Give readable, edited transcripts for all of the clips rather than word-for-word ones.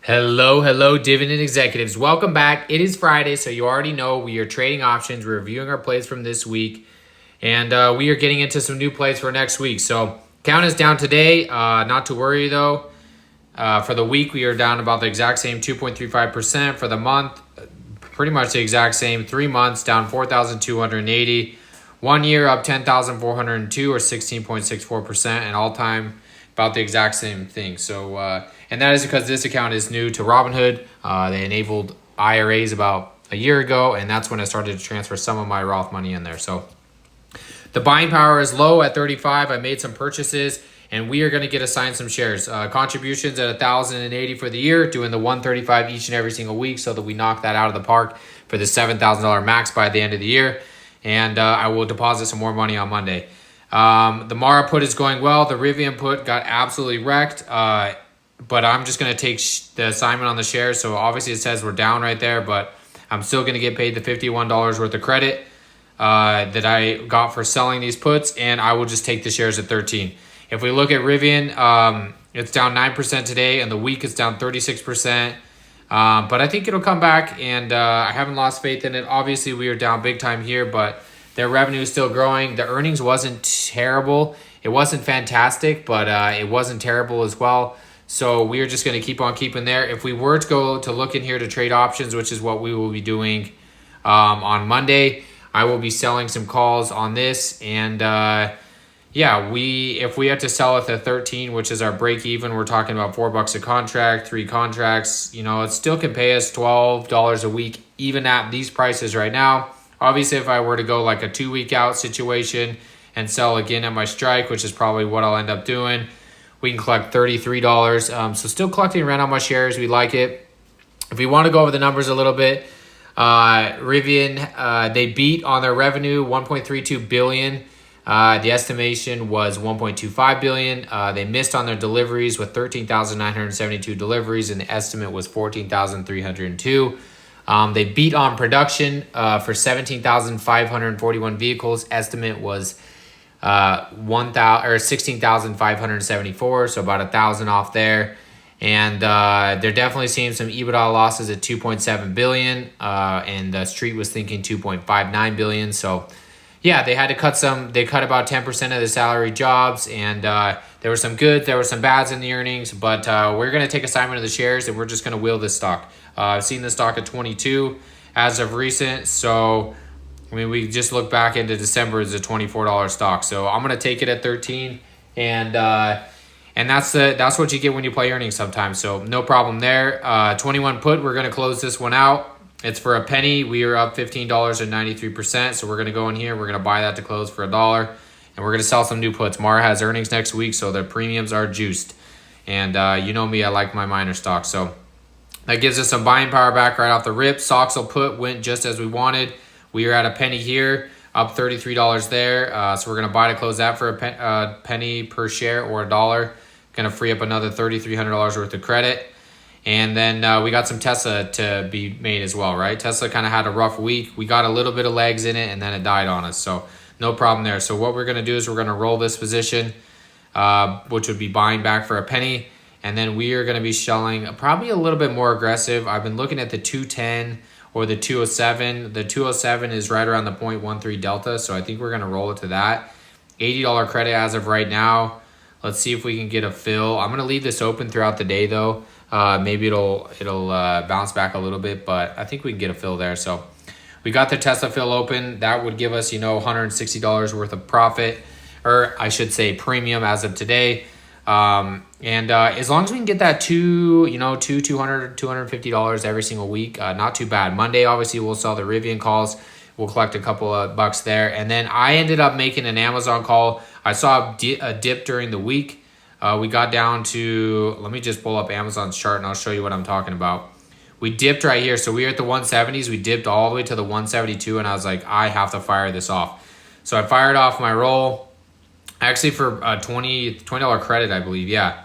Hello, dividend executives. Welcome back. It is Friday, so you already know we are trading options. We're reviewing our plays from this week, and we are getting into some new plays for next week. So count is down today. Not to worry though. For the week, we are down about the exact same 2.35%. For the month, pretty much the exact same. 3 months down 4,280. 1 year up 10,402 or 16.64%, and all time about the exact same thing. So, and that is because this account is new to Robinhood. They enabled IRAs about a year ago, and that's when I started to transfer some of my Roth money in there. So the buying power is low at 35. I made some purchases, and we are going to get assigned some shares. Contributions at 1,080 for the year, doing the 135 each and every single week so that we knock that out of the park for the $7,000 max by the end of the year. And I will deposit some more money on Monday. The Mara put is going well. The Rivian put got absolutely wrecked. But I'm just going to take the assignment on the shares. So obviously it says we're down right there, but I'm still going to get paid the $51 worth of credit that I got for selling these puts, and I will just take the shares at 13. If we look at Rivian, it's down 9% today, and the week it's down 36%. But I think it'll come back, and I haven't lost faith in it. Obviously, we are down big time here, but their revenue is still growing. The earnings wasn't terrible. It wasn't fantastic, but it wasn't terrible as well. So we are just going to keep on keeping there. If we were to go to look in here to trade options, which is what we will be doing on Monday, I will be selling some calls on this. And if we had to sell at the 13, which is our break even, we're talking about $4 a contract, 3 contracts. It still can pay us $12 a week, even at these prices right now. Obviously, if I were to go like a 2-week out situation and sell again at my strike, which is probably what I'll end up doing, we can collect $33. So still collecting rent on my shares. We like it. If we want to go over the numbers a little bit, Rivian, they beat on their revenue, $1.32 billion. The estimation was $1.25 billion. They missed on their deliveries with 13,972 deliveries, and the estimate was 14,302. They beat on production for 17,541 vehicles. Estimate was 16,574, so about 1,000 off there. And they're definitely seeing some EBITDA losses at $2.7 billion, and the street was thinking $2.59 billion. So yeah, they had to cut some. They cut about 10% of the salary jobs, and there were some goods, there were some bads in the earnings. But we're going to take assignment of the shares, and we're just going to wheel this stock. I've seen the stock at 22 as of recent, so we just look back into December as a $24 stock. So I'm gonna take it at 13, and that's what you get when you play earnings sometimes. So no problem there. 21 put, we're gonna close this one out. It's for a penny. We are up $15.93%. So we're gonna go in here. We're gonna buy that to close for $1, and we're gonna sell some new puts. Mara has earnings next week, so their premiums are juiced. And you know me, I like my minor stock. So that gives us some buying power back right off the rip. Soxel put went just as we wanted. We are at a penny here, up $33 there. So we're going to buy to close that for a penny per share or $1. Going to free up another $3,300 worth of credit. And then we got some Tesla to be made as well, right? Tesla kind of had a rough week. We got a little bit of legs in it, and then it died on us. So no problem there. So what we're going to do is we're going to roll this position, which would be buying back for a penny. And then we are going to be selling probably a little bit more aggressive. I've been looking at the 210 or the 207. The 207 is right around the 0.13 delta, so I think we're going to roll it to that. $80 credit as of right now. Let's see if we can get a fill. I'm going to leave this open throughout the day, though. Maybe it'll bounce back a little bit, but I think we can get a fill there. So we got the Tesla fill open. That would give us, $160 worth of profit, or I should say premium as of today. And as long as we can get that $250 every single week, not too bad. Monday, obviously, we'll sell the Rivian calls. We'll collect a couple of bucks there. And then I ended up making an Amazon call. I saw a dip during the week. We got down to, let me just pull up Amazon's chart and I'll show you what I'm talking about. We dipped right here. So we were at the 170s. We dipped all the way to the 172, and I was like, I have to fire this off. So I fired off my roll. Actually, for a $20 credit, I believe. Yeah.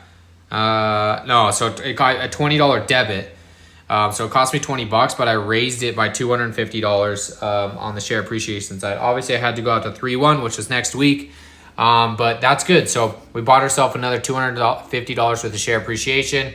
So it got a $20 debit. So it cost me $20, but I raised it by $250 on the share appreciation side. Obviously, I had to go out to 3-1, which is next week. But that's good. So we bought ourselves another $250 worth of share appreciation.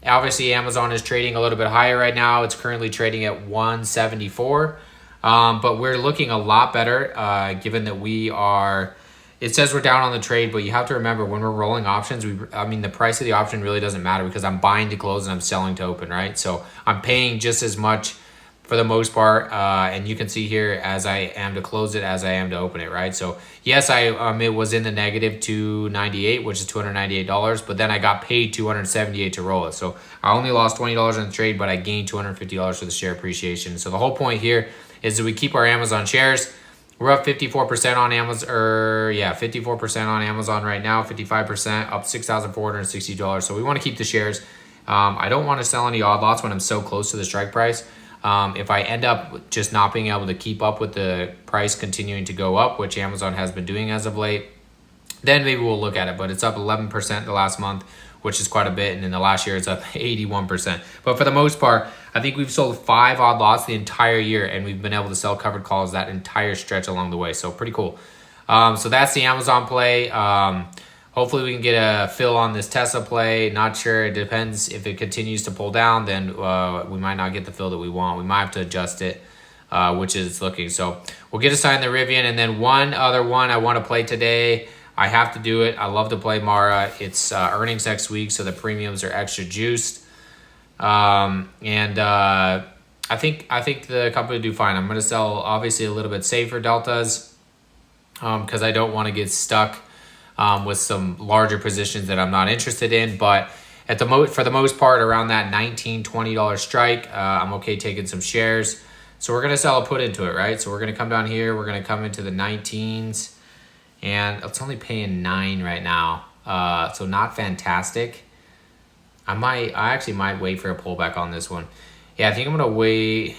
Obviously, Amazon is trading a little bit higher right now. It's currently trading at 174. But we're looking a lot better given that we are, it says we're down on the trade, but you have to remember when we're rolling options, the price of the option really doesn't matter because I'm buying to close and I'm selling to open, right? So I'm paying just as much for the most part, and you can see here as I am to close it as I am to open it, right? So yes, it was in the negative 298, which is $298, but then I got paid $278 to roll it. So I only lost $20 on the trade, but I gained $250 for the share appreciation. So the whole point here is that we keep our Amazon shares. We're up 54% on Amazon, 54% on Amazon right now, 55%, up $6,460. So we want to keep the shares. I don't want to sell any odd lots when I'm so close to the strike price. If I end up just not being able to keep up with the price continuing to go up, which Amazon has been doing as of late, then maybe we'll look at it. But it's up 11% the last month, which is quite a bit. And in the last year, it's up 81%. But for the most part, I think we've sold 5 odd lots the entire year, and we've been able to sell covered calls that entire stretch along the way. So pretty cool. So that's the Amazon play. Hopefully we can get a fill on this Tesla play. Not sure. It depends. If it continues to pull down, then we might not get the fill that we want. We might have to adjust it, which is looking. So we'll get assigned the Rivian. And then one other one I want to play today. I have to do it. I love to play Mara. It's earnings next week, so the premiums are extra juiced. I think the company will do fine. I'm going to sell obviously a little bit safer deltas because I don't want to get stuck with some larger positions that I'm not interested in. But for the most part, around that $19-20 strike, I'm okay taking some shares. So we're going to sell a put into it, right? So we're going to come down here. We're going to come into the 19s. And it's only paying 9 right now. So not fantastic. I actually might wait for a pullback on this one. Yeah, I think I'm going to wait.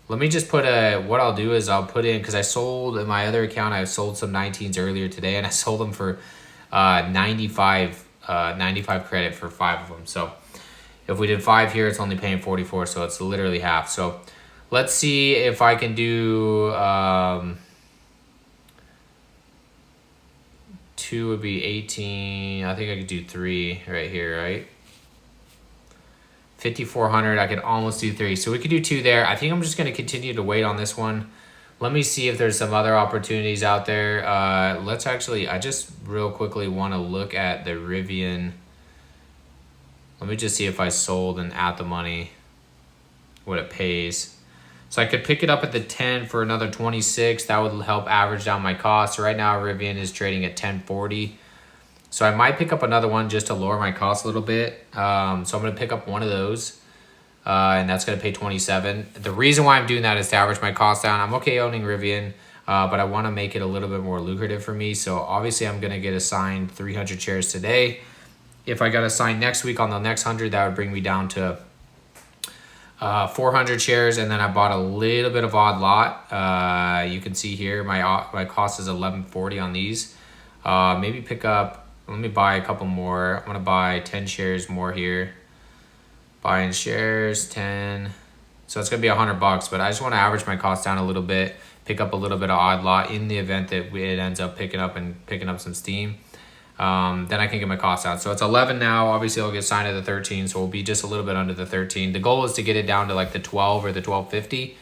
Let me just what I'll do is I'll put in, because I sold in my other account, I sold some 19s earlier today, and I sold them for 95 credit for 5 of them. So if we did 5 here, it's only paying 44, so it's literally half. So let's see if I can do 2 would be 18. I think I could do 3 right here, right? 5,400. I could almost do 3. So we could do 2 there. I think I'm just going to continue to wait on this one. Let me see if there's some other opportunities out there. I just real quickly want to look at the Rivian. Let me just see if I sold and at the money, what it pays. So I could pick it up at the 10 for another 26. That would help average down my costs. Right now, Rivian is trading at 1040. So I might pick up another one just to lower my costs a little bit. So I'm going to pick up one of those. And that's going to pay 27. The reason why I'm doing that is to average my costs down. I'm okay owning Rivian, but I want to make it a little bit more lucrative for me. So obviously I'm going to get assigned 300 shares today. If I got assigned next week on the next 100, that would bring me down to 400 shares. And then I bought a little bit of odd lot. You can see here my cost is 1140 on these. Maybe pick up, let me buy a couple more. I'm going to buy 10 shares more here. Buying shares, 10. So it's going to be $100, but I just want to average my cost down a little bit, pick up a little bit of odd lot in the event that it ends up picking up some steam. Then I can get my costs down. So it's 11 now. Obviously, I'll get signed at the 13, so we'll be just a little bit under the 13. The goal is to get it down to like the 12 or the 1250.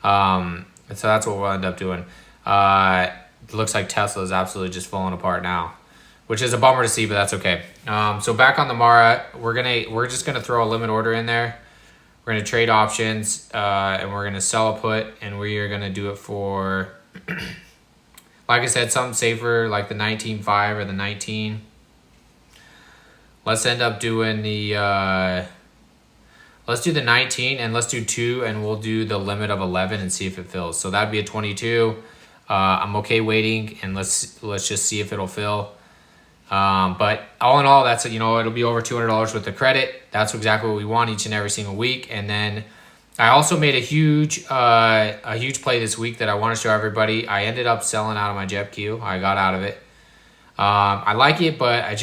So that's what we'll end up doing. It looks like Tesla is absolutely just falling apart now, which is a bummer to see, but that's okay. So back on the Mara, we're just gonna throw a limit order in there. We're gonna trade options, and we're gonna sell a put, and we are gonna do it for, like I said, something safer like the 19.5 or the 19. Let's end up doing the, let's do the 19 and let's do 2, and we'll do the limit of 11 and see if it fills. So that'd be a 22. I'm okay waiting, and let's just see if it'll fill. But all in all, that's, it'll be over $200 with the credit. That's exactly what we want each and every single week. And then I also made a huge play this week that I want to show everybody. I ended up selling out of my JEPQ. I got out of it. I like it, but I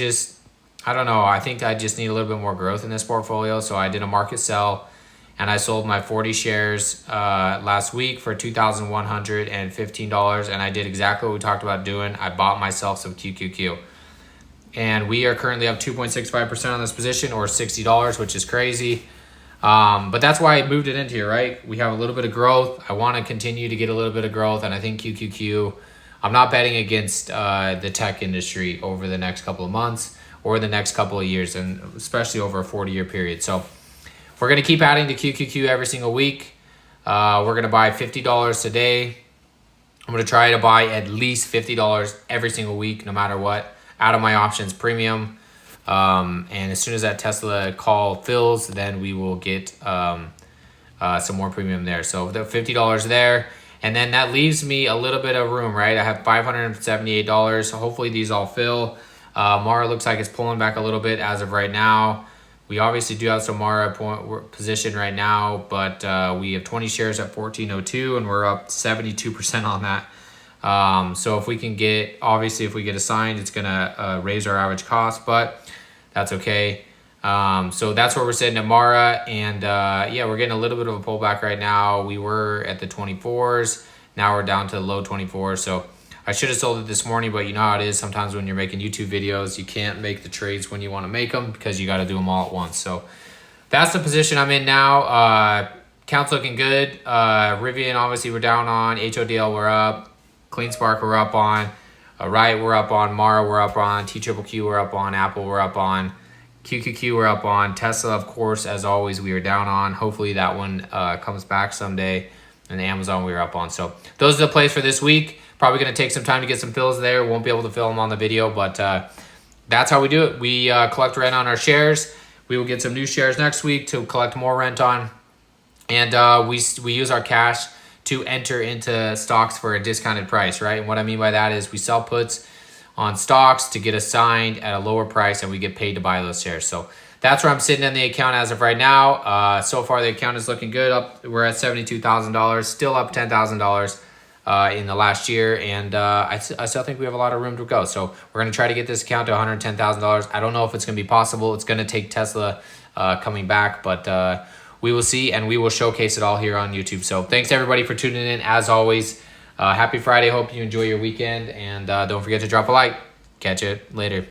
don't know. I think I just need a little bit more growth in this portfolio. So I did a market sell, and I sold my 40 shares last week for $2,115. And I did exactly what we talked about doing. I bought myself some QQQ. And we are currently up 2.65% on this position, or $60, which is crazy. But that's why I moved it into here, right? We have a little bit of growth. I want to continue to get a little bit of growth. And I think QQQ, I'm not betting against the tech industry over the next couple of months or the next couple of years, and especially over a 40-year period. So we're going to keep adding to QQQ every single week. We're going to buy $50 today. I'm going to try to buy at least $50 every single week, no matter what, out of my options premium. And as soon as that Tesla call fills, then we will get some more premium there. So the $50 there. And then that leaves me a little bit of room, right? I have $578. So hopefully these all fill. Mara looks like it's pulling back a little bit as of right now. We obviously do have some Mara position right now, but we have 20 shares at 1402, and we're up 72% on that. So if we can get, obviously if we get assigned, it's gonna raise our average cost, but that's okay. So that's where we're sitting at Mara, and yeah, we're getting a little bit of a pullback right now. We were at the 24s, now we're down to the low 24s. So I should have sold it this morning, but you know how it is. Sometimes when you're making YouTube videos, you can't make the trades when you want to make them because you got to do them all at once. So that's the position I'm in now. Count's looking good. Rivian, obviously, we're down on. HODL, we're up. Clean Spark, we're up on. Riot, we're up on. Mara, we're up on. TQQQ, we're up on. Apple, we're up on. QQQ, we're up on. Tesla, of course, as always, we are down on. Hopefully that one comes back someday. And Amazon, we are up on. So those are the plays for this week. Probably going to take some time to get some fills there. Won't be able to fill them on the video, but that's how we do it. We collect rent on our shares. We will get some new shares next week to collect more rent on. And we use our cash to enter into stocks for a discounted price, right? And what I mean by that is we sell puts on stocks to get assigned at a lower price, and we get paid to buy those shares. So that's where I'm sitting in the account as of right now. So far, the account is looking good. We're at $72,000, still up $10,000 in the last year, and I still think we have a lot of room to go. So we're going to try to get this account to $110,000. I don't know if it's going to be possible. It's going to take Tesla coming back, but we will see, and we will showcase it all here on YouTube. So thanks everybody for tuning in. As always, happy Friday. Hope you enjoy your weekend, and don't forget to drop a like. Catch you later.